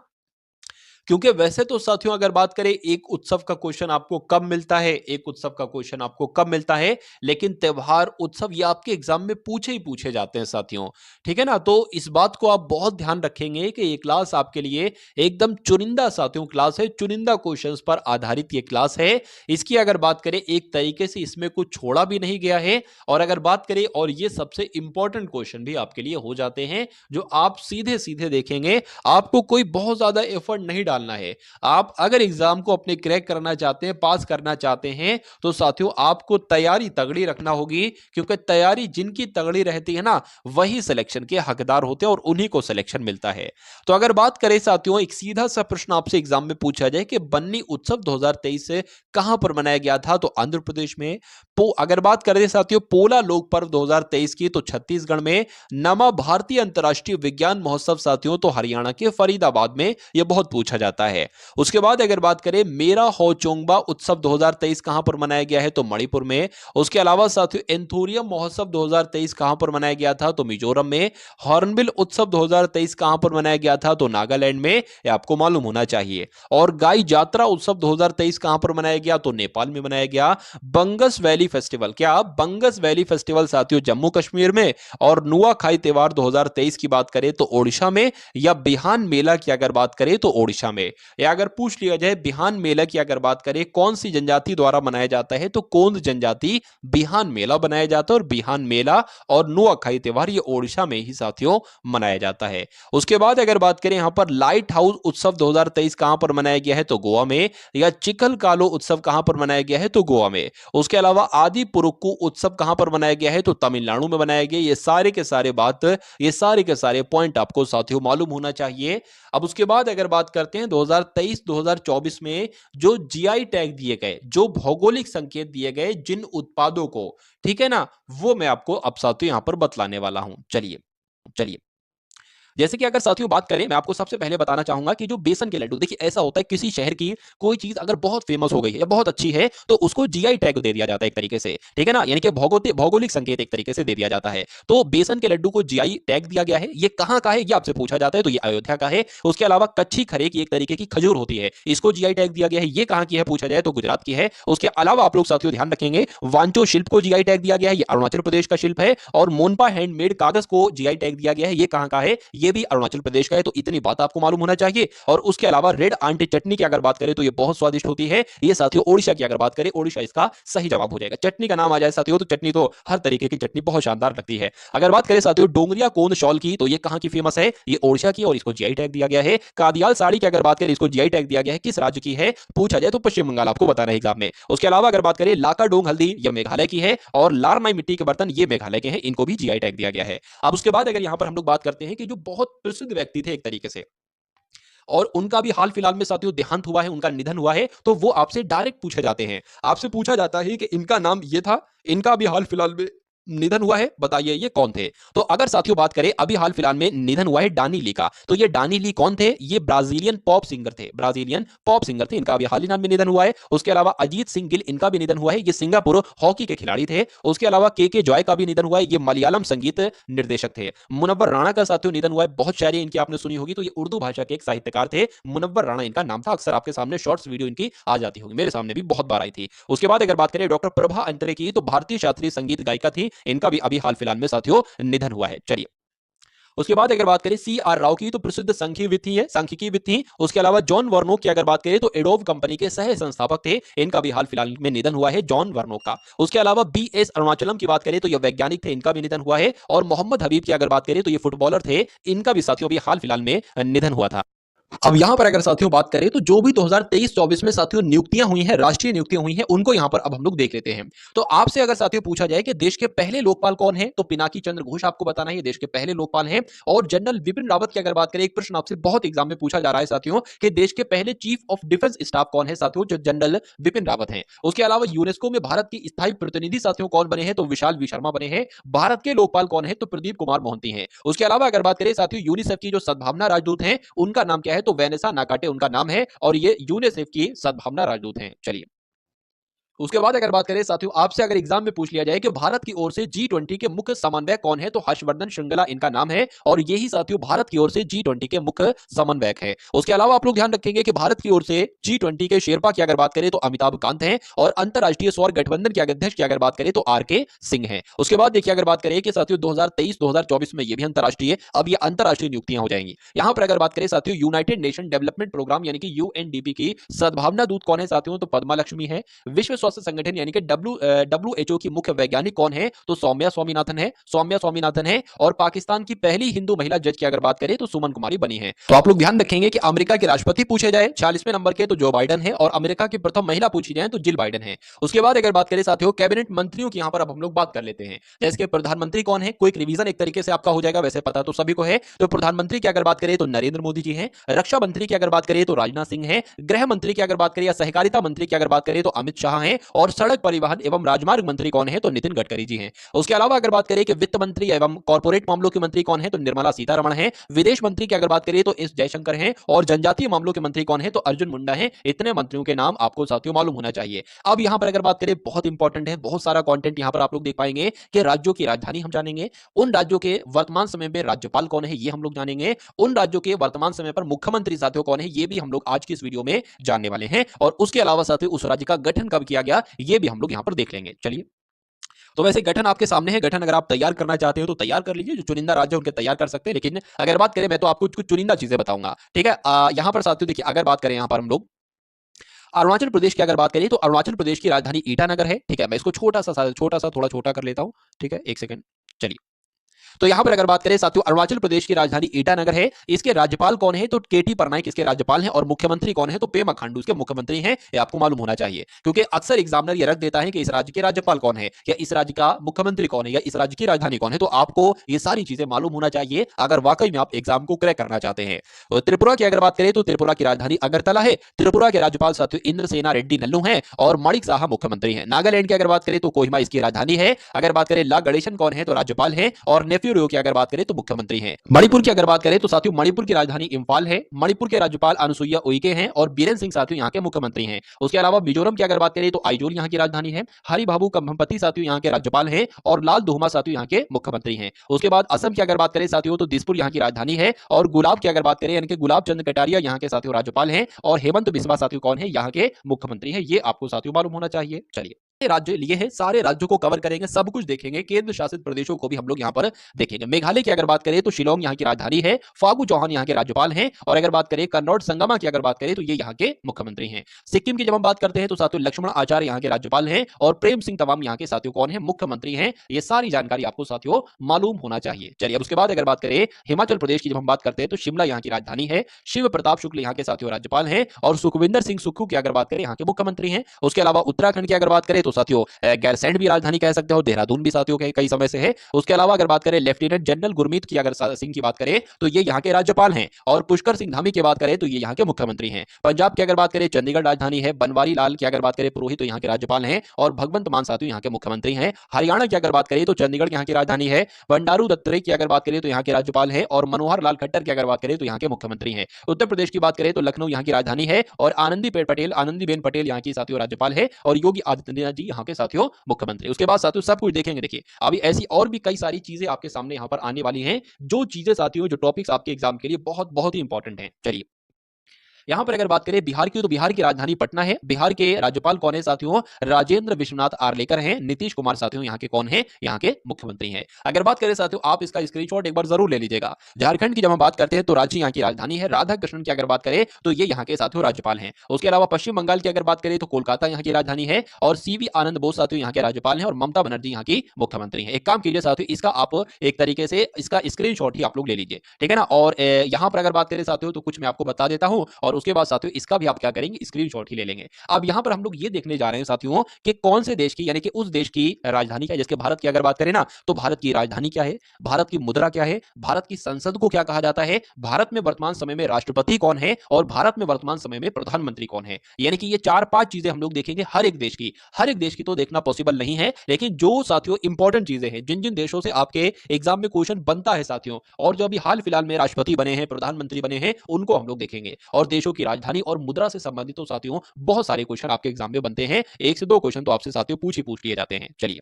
क्योंकि वैसे तो साथियों अगर बात करें एक उत्सव का क्वेश्चन आपको कब मिलता है, एक उत्सव का क्वेश्चन आपको कब मिलता है, लेकिन त्योहार उत्सव ये आपके एग्जाम में पूछे ही पूछे जाते हैं साथियों। ठीक है ना? तो इस बात को आप बहुत ध्यान रखेंगे कि ये क्लास आपके लिए एकदम चुनिंदा साथियों क्लास है, चुनिंदा क्वेश्चंस पर आधारित ये क्लास है। इसकी अगर बात करें एक तरीके से इसमें कुछ छोड़ा भी नहीं गया है, और अगर बात करें और ये सबसे इंपॉर्टेंट क्वेश्चन भी आपके लिए हो जाते हैं जो आप सीधे सीधे देखेंगे। आपको कोई बहुत ज्यादा एफर्ट नहीं डालना है। आप अगर एग्जाम को अपने क्रैक करना चाहते हैं, पास करना चाहते हैं, तो साथियों आपको तैयारी तगड़ी रखना होगी, क्योंकि तैयारी जिनकी तगड़ी रहती है ना, वही सिलेक्शन के हकदार होते हैं और उन्हीं को सिलेक्शन मिलता है। तो अगर बात करें साथियों, एक सीधा सा प्रश्न आपसे एग्जाम में पूछा जाए कि बन्नी उत्सव 2023 से कहां पर मनाया गया था, तो आंध्र प्रदेश में। अगर बात करें साथियों पोला लोक पर्व 2023 की, तो छत्तीसगढ़ में। नमा भारतीय अंतर्राष्ट्रीय विज्ञान महोत्सव साथियों, तो हरियाणा के फरीदाबाद में यह बहुत पूछा जाता है। उसके बाद अगर बात करें मेरा होचोंगबा उत्सव 2023 कहां पर मनाया गया है, तो मणिपुर में। उसके अलावा साथियों एंथोरियम महोत्सव 2023 कहां पर मनाया गया था, तो मिजोरम में। हॉर्नबिल उत्सव 2023 कहां पर मनाया गया था, तो नागालैंड में। यह आपको मालूम होना चाहिए। और गाय जात्रा उत्सव 2023 कहां पर मनाया गया, तो नेपाल में मनाया गया। बंगस वैली फेस्टिवल, क्या बंगस वैली फेस्टिवल साथियों जम्मू कश्मीर में। और नुआखाई त्योहार 2023 की बात करें तो ओडिशा में। या बिहान मेला की अगर बात करें तो ओडिशा में। या अगर पूछ लिया जाए बिहान मेला की अगर बात करें कौन सी जनजाति द्वारा मनाया जाता है, तो कोंद जनजाति बिहान मेला बनाया जाता है। और बिहान मेला और नुआखाई त्योहार ये ओडिशा में ही साथियों मनाया जाता है। उसके बाद अगर बात करें यहां पर लाइट हाउस उत्सव 2023 कहां पर मनाया गया है, तो गोवा में। या चिकल कालो उत्सव कहां पर मनाया गया है, तो गोवा में। उसके अलावा आदि पुरुक्कू उत्सव कहां पर मनाया गया है, तो तमिलनाडु में मनाया गया। ये सारे के सारे बात, ये सारे के सारे पॉइंट आपको साथियों मालूम होना चाहिए। अब उसके बाद अगर बात करते हैं 2023-2024 में जो जीआई टैग दिए गए, जो भौगोलिक संकेत दिए गए जिन उत्पादों को, ठीक है ना, वो मैं आपको अब साथियों यहां पर बतलाने वाला हूं। चलिए चलिए जैसे कि अगर साथियों बात करें, मैं आपको सबसे पहले बताना चाहूंगा कि जो बेसन के लड्डू, देखिए ऐसा होता है किसी शहर की कोई चीज अगर बहुत फेमस हो गई है या बहुत अच्छी है, तो उसको जीआई टैग दे दिया जाता है एक तरीके से। ठीक है ना, यानी कि भौगोलिक संकेत एक तरीके से दे दिया जाता है। तो बेसन के लड्डू को जीआई टैग दिया गया है। ये कहां का है ये आपसे पूछा जाता है, तो ये अयोध्या का है। उसके अलावा कच्ची खरे की एक तरीके की खजूर होती है, इसको जीआई टैग दिया गया है। ये कहां की है पूछा जाए तो गुजरात की है। उसके अलावा आप लोग साथियों ध्यान रखेंगे वांचो शिल्प को जीआई टैग दिया गया है, ये अरुणाचल प्रदेश का शिल्प है। और मोनपा हैंडमेड कागज को जीआई टैग दिया गया है, ये कहां का है, ये भी अरुणाचल प्रदेश का है। तो इतनी बात आपको मालूम होना चाहिए। और उसके अलावा रेड आंटी चटनी की अगर बात करें तो ये बहुत स्वादिष्ट होती है। ये साथियों ओडिशा की अगर बात करें, ओडिशा इसका सही जवाब हो जाएगा। चटनी का नाम आ जाए साथियों, तो चटनी तो हर तरीके की चटनी बहुत शानदार लगती है। अगर बात करें साथियों डोंगरिया कोन शॉल की, तो ये कहां की फेमस है, ये ओडिशा की और इसको जीआई टैग दिया गया है। कादियाल साड़ी की अगर बात करें, इसको जीआई टैग दिया गया है, किस राज्य की है पूछा जाए तो पश्चिम बंगाल आपको बताना है एग्जाम में। उसके अलावा अगर बात करें लाका डोंग हल्दी, ये मेघालय की है। और लारनाई मिट्टी के बर्तन ये मेघालय के हैं, इनको भी जीआई टैग दिया गया है। अब उसके बाद अगर यहां पर हम लोग बात करते हैं कि जो बहुत प्रसिद्ध व्यक्ति थे एक तरीके से, और उनका भी हाल फिलहाल में साथियों देहांत हुआ है, उनका निधन हुआ है, तो वो आपसे डायरेक्ट पूछे जाते हैं। आपसे पूछा जाता है कि इनका नाम ये था, इनका भी हाल फिलहाल में निधन हुआ है, बताइए ये कौन थे। तो अगर साथियों बात करें अभी हाल फिलहाल में निधन हुआ है डानी ली का, तो ये डानी ली कौन थे, ये ब्राजीलियन पॉप सिंगर थे, ब्राजीलियन पॉप सिंगर थे। इनका अभी हाल ही में निधन हुआ है। उसके अलावा अजीत सिंह गिल, इनका भी निधन हुआ है, ये सिंगापुर हॉकी के खिलाड़ी थे। उसके अलावा के जॉय का भी निधन हुआ है, ये मलयालम संगीत निर्देशक थे। मुनव्वर राणा का साथियों निधन हुआ है, बहुत शायरी इनकी आपने सुनी होगी, तो ये उर्दू भाषा के एक साहित्यकार थे। मुनव्वर राणा इनका नाम था। अक्सर आपके सामने शॉर्ट्स वीडियो इनकी आ जाती होगी, मेरे सामने भी बहुत बार आई थी। उसके बाद अगर बात करें डॉक्टर प्रभा अंतरे की, तो भारतीय शास्त्रीय संगीत गायिका थी। इनका भी अभी हाल फिलहाल में साथियों निधन हुआ है। चलिए उसके बाद अगर बात करें सी आर राव की, तो प्रसिद्ध सांख्यिकी थी। उसके अलावा जॉन वर्नो की अगर बात करें तो एडोब कंपनी के सह संस्थापक थे। इनका भी हाल फिलहाल में निधन हुआ है जॉन वर्नो का। उसके अलावा बी एस अरुणाचलम की बात करें तो ये वैज्ञानिक थे, इनका भी निधन हुआ है। और मोहम्मद हबीब की अगर बात करें तो ये फुटबॉलर थे, इनका भी साथियों भी हाल फिलहाल में निधन हुआ था। अब यहां पर अगर साथियों बात करें तो जो भी 2023-24 में साथियों नियुक्तियां हुई हैं, राष्ट्रीय नियुक्तियां हुई हैं, उनको यहां पर अब हम लोग देख लेते हैं। तो आपसे अगर साथियों पूछा जाए कि देश के पहले लोकपाल कौन है, तो पिनाकी चंद्र घोष आपको बताना है, ये देश के पहले लोकपाल हैं। और जनरल विपिन रावत की अगर बात करें, एक प्रश्न आपसे बहुत एग्जाम में पूछा जा रहा है साथियों कि देश के पहले चीफ ऑफ डिफेंस स्टाफ कौन है साथियों, जो जनरल विपिन रावत हैं। उसके अलावा यूनेस्को में भारत के स्थायी प्रतिनिधि साथियों कौन बने हैं, तो विशाल वी शर्मा बने हैं। भारत के लोकपाल कौन है, तो प्रदीप कुमार मोहंती हैं। उसके अलावा अगर बात करें साथियों यूनिसेफ की जो सद्भावना राजदूत हैं, उनका नाम क्या है, तो वेनेसा नाकाटे उनका नाम है। और ये यूनिसेफ की सद्भावना राजदूत हैं। चलिए उसके बाद अगर बात करें साथियों, आपसे अगर एग्जाम में पूछ लिया जाए कि भारत की ओर से G20 के मुख्य समन्वयक कौन है, तो हर्षवर्धन श्रृंगला इनका नाम है और यही साथियों भारत की ओर से G20 के मुख्य समन्वयक है। उसके अलावा आप लोग ध्यान रखेंगे कि भारत की ओर से G20 के शेरपा की अगर बात करें तो अमिताभ कांत हैं और अंतरराष्ट्रीय सौर गठबंधन के अध्यक्ष की अगर बात करें तो RK सिंह है। उसके बाद देखिए अगर बात करें कि साथियों 2023-2024 में ये भी अंतरराष्ट्रीय, अब ये अंतरराष्ट्रीय नियुक्तियां हो जाएंगी। यहां पर अगर बात करें साथियों, यूनाइटेड नेशन डेवलपमेंट प्रोग्राम यानी कि UNDP की सद्भावना दूत कौन है साथियों, तो पद्मा लक्ष्मी है। विश्व स्वास्थ्य संगठन यानी कि WHO की मुख्य वैज्ञानिक कौन है, तो सौम्या स्वामीनाथन है और पाकिस्तान की पहली हिंदू महिला जज की अगर बात करें तो सुमन कुमारी बनी है। तो आप लोग ध्यान रखेंगे कि अमेरिका के राष्ट्रपति पूछे जाए 46वें नंबर के तो जो बाइडेन है और अमेरिका की प्रथम महिला पूछी जाए तो जिल बाइडेन है। उसके बाद अगर बात करें साथियों कैबिनेट मंत्रियों की, यहां पर अब हम लोग बात कर लेते हैं। जैसे कि प्रधानमंत्री कौन है, क्विक रिवीजन एक तरीके से आपका हो जाएगा, वैसे पता तो सभी को है। तो प्रधानमंत्री की अगर बात करें तो नरेंद्र मोदी जी हैं। रक्षा मंत्री की अगर बात करें तो राजनाथ सिंह है। गृह मंत्री की अगर बात करें या सहकारिता मंत्री की अगर बात करें तो अमित शाह हैं और सड़क परिवहन एवं राजमार्ग मंत्री कौन है, तो नितिन गडकरी जी हैं। उसके अलावा अगर बात करें कि वित्त मंत्री एवं कॉर्पोरेट मामलों के मंत्री कौन है, तो निर्मला सीतारमण है। विदेश मंत्री की अगर बात करें तो एस जयशंकर हैं और जनजातीय मामलों के मंत्री कौन है, तो अर्जुन मुंडा है। इतने मंत्रियों के नाम आपको साथियों मालूम होना चाहिए। अब यहां पर अगर बात करें, बहुत इंपॉर्टेंट है, बहुत सारा कंटेंट यहां पर आप लोग देख पाएंगे कि राज्यों की राजधानी हम जानेंगे, उन राज्यों के वर्तमान समय में राज्यपाल कौन है ये हम लोग जानेंगे, उन राज्यों के वर्तमान समय पर मुख्यमंत्री साथियों कौन है ये भी हम लोग आज की इस वीडियो में जानने वाले हैं। और उसके अलावा साथियों उस राज्य का गठन कब किया गया ये भी हम लोग यहां पर देख लेंगे। चलिए, तो वैसे गठन आपके सामने है, गठन अगर आप तैयार करना चाहते हो तो तैयार कर लीजिए, जो चुनिंदा राज्य उनके तैयार कर सकते हैं। लेकिन अगर बात करें, मैं तो आपको कुछ चुनिंदा चीजें बताऊंगा, ठीक है। यहां पर साथियों देखिए, अगर बात करें यहां पर हम लोग अरुणाचल प्रदेश की अगर बात करें तो अरुणाचल प्रदेश की राजधानी ईटानगर है, ठीक है। मैं इसको छोटा सा थोड़ा छोटा कर लेता हूं, ठीक है, एक सेकंड। चलिए, तो यहां पर अगर बात करें साथियों, अरुणाचल प्रदेश की राजधानी ईटानगर है। इसके राज्यपाल कौन है, तो केटी परनाइक इसके राज्यपाल हैं और मुख्यमंत्री कौन है, तो पेमा खांडू इसके मुख्यमंत्री हैं। ये आपको मालूम होना चाहिए, क्योंकि अक्सर एग्जामिनर ये रख देता है कि इस राज्य के राज्यपाल कौन है या इस राज्य का मुख्यमंत्री कौन है या इस राज्य की राजधानी कौन है। तो आपको ये सारी चीजें मालूम होना चाहिए अगर वाकई में आप एग्जाम को क्रैक करना चाहते हैं। तो त्रिपुरा की अगर बात करें तो त्रिपुरा की राजधानी अगरतला है। त्रिपुरा के राज्यपाल साथियों इंद्रसेना रेड्डी नल्लू हैं और माणिक साहा मुख्यमंत्री हैं। नागालैंड की अगर बात करें तो कोहिमा इसकी राजधानी है। अगर बात करें ला गणेशन कौन है, तो राज्यपाल है और नेफ्यू की अगर बात करें तो मुख्यमंत्री हैं। मणिपुर की अगर बात करें तो साथियों मणिपुर की राजधानी इंफाल है। मणिपुर के राज्यपाल अनुसुईया उइके हैं और बीरेन सिंह साथियों यहां के मुख्यमंत्री हैं। उसके अलावा मिजोरम की अगर बात करें तो आइजोल यहां की राजधानी है। हरिबाबू कंभमपति साथियों यहां के राज्यपाल हैं और लाल दुहमा साथियों यहां के मुख्यमंत्री हैं। उसके बाद असम की अगर बात करें साथियों तो दिसपुर यहां की राजधानी है और गुलाब की अगर बात करें यानी कि गुलाब चंद कटारिया यहां के साथियों राज्यपाल हैं और हेमंत बिस्वा साथियों कौन है, यहां के मुख्यमंत्री हैं। ये आपको साथियों मालूम होना चाहिए। चलिए, राज्य लिए हैं, सारे राज्यों को कवर करेंगे, सब कुछ देखेंगे, केंद्र शासित प्रदेशों को भी हम लोग यहां पर देखेंगे। मेघालय की अगर बात करें तो शिलोंग यहां की राजधानी है। फागू चौहान यहां के राज्यपाल हैं और अगर बात करें कन्नौज संगमा की अगर बात करें तो ये यहां के मुख्यमंत्री हैं। सिक्किम की जब हम बात करते हैं तो साथियों लक्ष्मण आचार्य यहां के राज्यपाल हैं और प्रेम सिंह तमाम यहां के साथियों कौन है, मुख्यमंत्री हैं। ये सारी जानकारी आपको साथियों मालूम होना चाहिए। चलिए, अब उसके बाद अगर बात करें हिमाचल प्रदेश की जब हम बात करते हैं तो शिमला यहां की राजधानी है। शिव प्रताप शुक्ल यहां के साथियों राज्यपाल हैं और सुखविंदर सिंह सुक्खू की अगर बात करें यहां के मुख्यमंत्री हैं। उसके अलावा उत्तराखंड की अगर बात करें तो साथियों गैरसैंण भी राजधानी कह सकते हो, देहरादून भी साथियों के कई समय से है। उसके अलावा अगर बात करें लेफ्टिनेंट जनरल गुरमीत की अगर सिंह की बात करें तो ये यहाँ के राज्यपाल हैं और पुष्कर सिंह धामी की बात करें तो ये यहाँ के मुख्यमंत्री हैं। पंजाब की अगर बात करें चंडीगढ़ राजधानी है। बनवारी लाल की अगर बात करें पुरोहित तो यहाँ के राज्यपाल हैं और भगवंत मान साथियों यहाँ के मुख्यमंत्री हैं। हरियाणा की अगर बात करें तो चंडीगढ़ यहाँ की राजधानी है। बंडारू दत्तात्रेय की अगर बात करें तो यहाँ के राज्यपाल हैं और मनोहर लाल खट्टर की अगर बात करें तो यहाँ के मुख्यमंत्री हैं। उत्तर प्रदेश की बात करें तो लखनऊ यहाँ की राजधानी है और आनंदीबेन पटेल यहाँ की साथियों राज्यपाल है और योगी आदित्यनाथ जी यहाँ के साथियों मुख्यमंत्री। उसके बाद साथियों सब कुछ देखेंगे। देखिए, अभी ऐसी और भी कई सारी चीजें आपके सामने यहाँ पर आने वाली हैं, जो चीजें साथियों, जो टॉपिक्स आपके एग्जाम के लिए बहुत बहुत ही इंपॉर्टेंट हैं। चलिए, यहां पर अगर बात करें बिहार की तो बिहार की राजधानी पटना है। बिहार के राज्यपाल कौन है साथियों, राजेंद्र विश्वनाथ आर्लेकर हैं। नीतीश कुमार साथियों यहां के कौन है, यहां के मुख्यमंत्री हैं। अगर बात करें साथियों, आप इसका स्क्रीनशॉट एक बार जरूर ले लीजिएगा। झारखंड की जब हम बात करते हैं तो रांची यहां की राजधानी है। राधा कृष्णन की अगर बात करें तो ये यहां के साथियों राज्यपाल हैं। उसके अलावा पश्चिम बंगाल की अगर बात करें तो कोलकाता यहां की राजधानी है और सीवी आनंद बोस साथियों यहां के राज्यपाल हैं और ममता बनर्जी यहां की मुख्यमंत्री हैं। एक काम कीजिए साथियों, इसका आप एक तरीके से इसका स्क्रीनशॉट ही आप लोग ले लीजिए, ठीक है ना। और यहां पर अगर बात करें साथियों तो कुछ मैं आपको बता देता हूं और उसके बाद साथियों इसका भी आप क्या करेंगे, स्क्रीनशॉट ही ले लेंगे। अब यहां पर हम लोग ये देखने जा रहे हैं साथियों कि कौन से देश की यानी कि उस देश की राजधानी क्या है। जैसे भारत की अगर बात करें ना तो भारत की राजधानी क्या है, भारत की मुद्रा क्या है, भारत की संसद को क्या कहा जाता है, भारत में वर्तमान समय में राष्ट्रपति कौन है और भारत में वर्तमान समय में प्रधानमंत्री कौन है। यानी कि ये 4-5 चीजें हम लोग देखेंगे हर एक देश की। हर एक देश की तो देखना पॉसिबल नहीं है, लेकिन जो साथियों इंपॉर्टेंट चीजें हैं, जिन जिन देशों से आपके एग्जाम में क्वेश्चन बनता है साथियों, और जो अभी हाल फिलहाल में राष्ट्रपति बने हैं, प्रधानमंत्री बने हैं, उनको हम लोग देखेंगे। और देशों की राजधानी और मुद्रा से संबंधित तो साथियों बहुत सारे क्वेश्चन आपके एग्जाम में बनते हैं। 1 से 2 क्वेश्चन तो आपसे साथियों पूछ लिए जाते हैं। चलिए,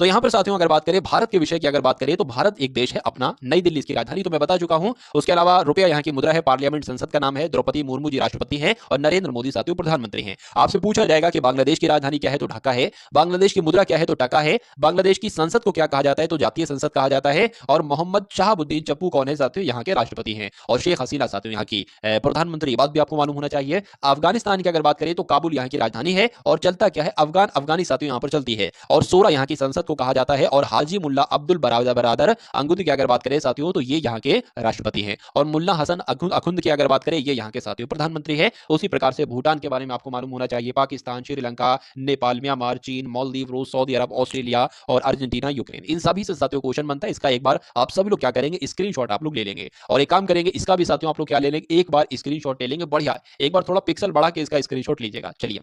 तो यहां पर साथियों अगर बात करें भारत के विषय की, अगर बात करें तो भारत एक देश है अपना, नई दिल्ली इसकी राजधानी तो मैं बता चुका हूं। उसके अलावा रुपया यहां की मुद्रा है, पार्लियामेंट संसद का नाम है, द्रौपदी मुर्मू जी राष्ट्रपति हैं और नरेंद्र मोदी साथियों प्रधानमंत्री हैं। आपसे पूछा जाएगा कि बांग्लादेश की राजधानी क्या है, तो ढाका है। बांग्लादेश की मुद्रा क्या है, तो टका है। बांग्लादेश की संसद को क्या कहा जाता है, तो जातीय संसद कहा जाता है। और मोहम्मद शहाबुद्दीन चप्पू कौन है साथियों, यहाँ के राष्ट्रपति हैं। और शेख हसीना साथियों यहाँ की प्रधानमंत्री, बात भी आपको मालूम होना चाहिए। अफगानिस्तान की अगर बात करें तो काबुल यहाँ की राजधानी है और चलता क्या है, अफगानी साथियों यहाँ पर चलती है। और 16 यहाँ की संसद को कहा जाता है। और हाजी मुल्ला अब्दुल बरादर अंगुदी की अगर बात करें साथियों तो ये यहाँ के राष्ट्रपति हैं। और मुल्ला हसन अखुंद की अगर बात करें, ये यहाँ के साथियों प्रधानमंत्री है। उसी प्रकार से भूटान के बारे में आपको मालूम होना चाहिए, पाकिस्तान, श्रीलंका, नेपाल, म्यांमार, चीन, मालदीव, रूस, सऊदी अरब, ऑस्ट्रेलिया और अर्जेंटीना, यूक्रेन, इन सभी से साथियों क्वेश्चन बनता है। इसका एक बार आप सभी लोग क्या करेंगे, स्क्रीनशॉट आप लोग ले लेंगे। और एक काम करेंगे, इसका भी साथियों आप लोग क्या ले लेंगे, एक बार स्क्रीनशॉट ले लेंगे। बढ़िया, एक बार थोड़ा पिक्सल बढ़ा के इसका स्क्रीनशॉट लीजिएगा। चलिए,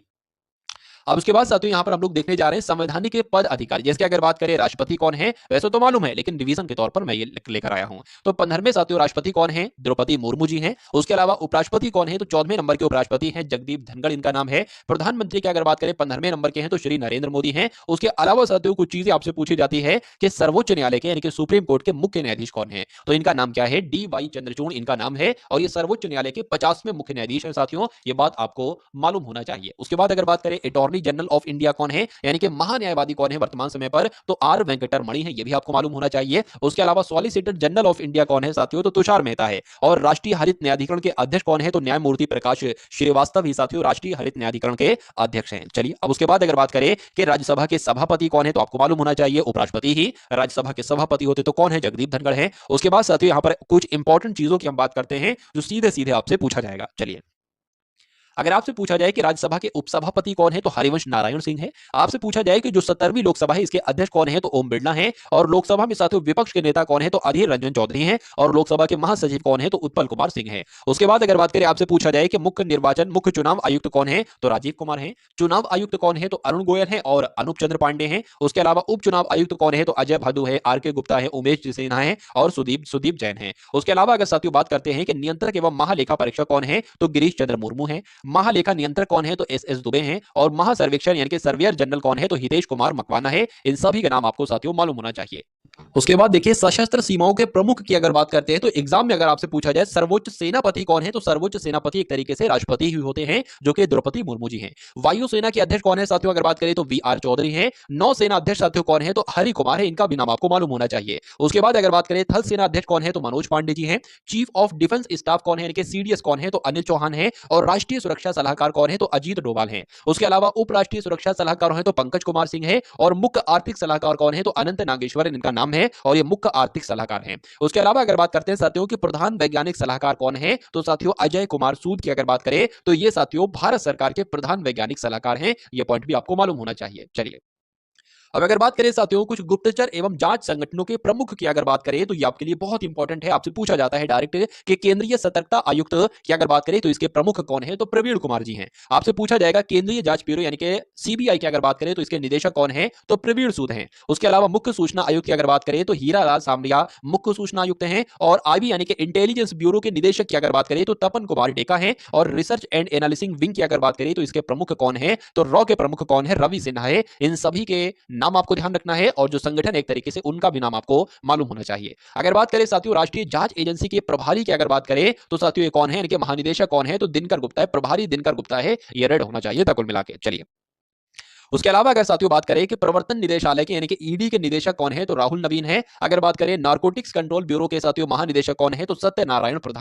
अब उसके बाद साथियों यहां पर हम लोग देखने जा रहे हैं संवैधानिक के पद अधिकारी। जैसे अगर बात करें राष्ट्रपति कौन है, वैसे तो मालूम है लेकिन रिवीजन के तौर पर मैं ये लेकर आया हूं। तो 15वें साथियों राष्ट्रपति कौन है, द्रौपदी मुर्मू जी हैं। उसके अलावा उपराष्ट्रपति कौन है, तो 14वें नंबर के उपराष्ट्रपति हैं जगदीप धनखड़, इनका नाम है। प्रधानमंत्री की अगर बात करें 15वें नंबर के हैं तो श्री नरेंद्र मोदी हैं। उसके अलावा साथियों कुछ चीजें आपसे पूछी जाती है कि सर्वोच्च न्यायालय के यानी कि सुप्रीम कोर्ट के मुख्य न्यायाधीश कौन है, तो इनका नाम क्या है, डी वाई चंद्रचूड़ इनका नाम है। और ये सर्वोच्च न्यायालय के 50वें मुख्य न्यायाधीश हैं साथियों, ये बात आपको मालूम होना चाहिए। उसके बाद अगर बात करें अटॉर्नी जनरल ऑफ इंडिया कौन है, यानी कि महान्यायवादी कौन है वर्तमान समय पर, तो आर वेंकटरमणि है, ये भी आपको मालूम होना चाहिए। उसके अलावा सॉलिसिटर जनरल ऑफ इंडिया कौन है साथियों, तो तुषार मेहता है। और राष्ट्रीय हरित न्यायाधिकरण के अध्यक्ष कौन है, तो न्यायमूर्ति प्रकाश श्रीवास्तव ही साथियों राष्ट्रीय हरित न्यायाधिकरण के अध्यक्ष हैं। चलिए, अब उसके बाद अगर बात करें कि राज्यसभा के सभापति कौन है, तो आपको मालूम होना चाहिए उपराष्ट्रपति ही राज्यसभा के सभापति होते, तो कौन है, जगदीप धनखड़ है। उसके बाद साथियों यहां पर कुछ इंपॉर्टेंट चीजों की हम बात करते हैं जो सीधे सीधे आपसे पूछा जाएगा। चलिए, अगर आपसे पूछा जाए कि राज्यसभा के उपसभापति कौन है, तो हरिवंश नारायण सिंह है। आपसे पूछा जाए कि जो 17वीं लोकसभा है इसके अध्यक्ष कौन है, तो ओम बिरला है। और लोकसभा में साथियों विपक्ष के नेता कौन है, तो अधीर रंजन चौधरी हैं। और लोकसभा के महासचिव कौन है, तो उत्पल कुमार सिंह है। उसके बाद अगर बात करें, आपसे पूछा जाए कि मुख्य चुनाव आयुक्त कौन है, तो राजीव कुमार है। चुनाव आयुक्त कौन है, तो अरुण गोयल है और अनूप चंद्र पांडे हैं। उसके अलावा उप चुनाव आयुक्त कौन है, तो अजय भादु है, आर के गुप्ता है, उमेश सिन्हा है और सुदीप जैन है। उसके अलावा अगर साथियों बात करते हैं कि नियंत्रक एवं महालेखा परीक्षक कौन है, तो गिरीश चंद्र मुर्मू है। महालेखा नियंत्रक कौन है, तो एस दुबे हैं। और महासर्वेक्षण यानी कि सर्वेयर जनरल कौन है, तो हितेश कुमार मकवाना है। इन सभी का नाम आपको साथियों मालूम होना चाहिए। उसके बाद देखिए सशस्त्र सीमाओं के प्रमुख की अगर बात करते हैं, तो एग्जाम में अगर आपसे पूछा जाए सर्वोच्च सेनापति कौन है, तो सर्वोच्च सेनापति एक तरीके से राष्ट्रपति ही होते हैं, जो कि द्रौपदी मुर्मू जी हैं। वायुसेना के अध्यक्ष कौन है साथियों, अगर बात करें तो वी आर चौधरी हैं। नौसेना अध्यक्ष साथियों कौन है, तो हरि कुमार है, इनका भी नाम आपको मालूम होना चाहिए। उसके बाद अगर बात करें थल सेना अध्यक्ष कौन है, तो मनोज पांडे जी हैं। चीफ ऑफ डिफेंस स्टाफ कौन है, यानी कि सीडीएस कौन है, तो अनिल चौहान है। और राष्ट्रीय सुरक्षा सलाहकार कौन है, तो अजीत डोभाल है। उसके अलावा उप राष्ट्रीय सुरक्षा सलाहकार है तो पंकज कुमार सिंह है। और मुख्य आर्थिक सलाहकार कौन है, तो अनंत नागेश्वर इनका नाम है और ये मुख्य आर्थिक सलाहकार हैं। उसके अलावा अगर बात करते हैं साथियों कि प्रधान वैज्ञानिक सलाहकार कौन है, तो साथियों अजय कुमार सूद की अगर बात करें तो ये साथियों भारत सरकार के प्रधान वैज्ञानिक सलाहकार हैं। ये पॉइंट भी आपको मालूम होना चाहिए। चलिए, अब अगर बात करें साथियों कुछ गुप्तचर एवं जांच संगठनों के प्रमुख की अगर बात करें तो ये आपके लिए बहुत इंपॉर्टेंट है। आपसे पूछा जाता है डायरेक्ट कि केंद्रीय सतर्कता आयुक्त की अगर बात करें तो इसके प्रमुख कौन है, तो प्रवीण कुमार जी हैं। आपसे पूछा जाएगा केंद्रीय जांच ब्यूरो यानी कि सीबीआई की अगर बात करें तो इसके निदेशक कौन है, तो प्रवीण सूद हैं। उसके अलावा मुख्य सूचना आयुक्त की अगर बात करें तो हीरा लाल सामरिया मुख्य सूचना आयुक्त हैं। और आईबी यानी कि इंटेलिजेंस ब्यूरो के निदेशक की अगर बात करें तो तपन कुमार डेका है। और रिसर्च एंड एनालिसिंग विंग की अगर बात करें तो इसके प्रमुख कौन है, तो रॉ के प्रमुख कौन है, रवि सिन्हा है। इन सभी के नाम आपको ध्यान रखना है और जो संगठन एक तरीके से उनका भी नाम आपको मालूम होना चाहिए। अगर बात करें साथियों राष्ट्रीय जांच एजेंसी के प्रभारी की अगर बात करें तो साथियों ये कौन है, इनके महानिदेशक कौन है, तो दिनकर गुप्ता है। प्रभारी दिनकर गुप्ता है, ये रेड होना चाहिए था कुल मिला के। चलिए, उसके अलावा अगर साथियों बात करें कि प्रवर्तन निदेशालय के यानी कि ईडी के निदेशक कौन है, तो राहुल नवीन है। अगर बात करें नारकोटिक्स कंट्रोल ब्यूरो के साथियों महानिदेशक कौन है, तो सत्यनारायण प्रधान